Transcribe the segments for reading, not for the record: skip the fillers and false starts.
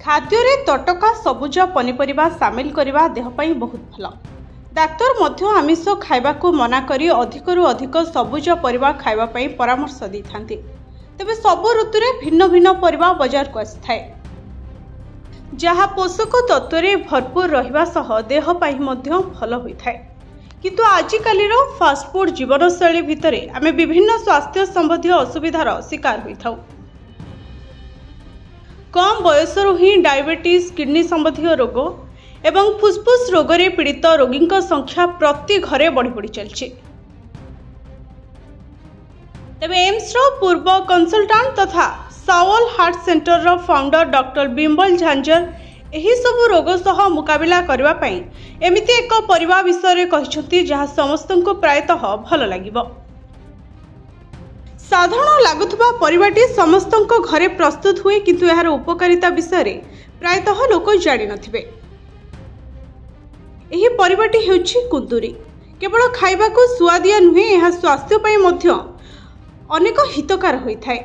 खाद्य तटका सबुज पनीपरिबा सामिल करने देहपाई बहुत भल। डाक्तर मध्य आमिष खाइबाकू मना करी अधिकरू अधिक सबुज परिबा खाइबापई परामर्श देइथांती। तेबे सबु ऋतुरे भिन्न भिन्न परिबा बाजार को आसिथाए, जहाँ पोषक तत्वरे भरपूर रहिबा सह देह पाई मध्य भल होइथाए। किंतु आजिकालीर फास्टफुड जीवनशैली भितरे आमे विभिन्न स्वास्थ्य संबंधी असुविधार शिकार होइथाउ। कम बयसरू ही डायबिटीज, किडनी संबंधी रोग एवं फुसफुस रोग रे पीड़ित रोगी संख्या प्रति घरे बढ़ी बढ़ी चलछि। तेबे एम्स रो पूर्व कंसल्टेंट तथा सावल हार्ट सेंटर रो फाउंडर डॉक्टर बिम्बल झांझर एही सबु रोग सह मुकाबिला करबा पई एमिति एक परिबा विषय कहिसथि जहाँ समस्तंको प्रायतः भल लागिबो। साधारण लागुवा परिबाटी समस्तंको घरे प्रस्तुत हुए, किंतु यार उपकारिता विषय प्रायतः लोक जानि नथिबे। एही परिबाटी हेउछि कुंदुरी। केवल खाइबाकू सुआदिया नुहे, यह स्वास्थ्य पई मध्य अनेक हितकार होइथाए।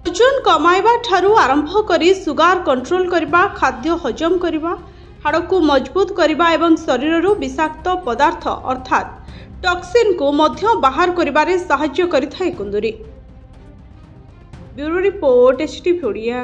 ओजन कमाइबा ठारू आरंभ करी सुगार कंट्रोल करबा, खाद्य हजम करबा, हाड़कू मजबूत करबा एवं शरीररू विषाक्त पदार्थ अर्थात टॉक्सिन को मध्य बाहर करिबारे सहाय्य करिथाए कुंदुरी। Bureau report, HTV Odia.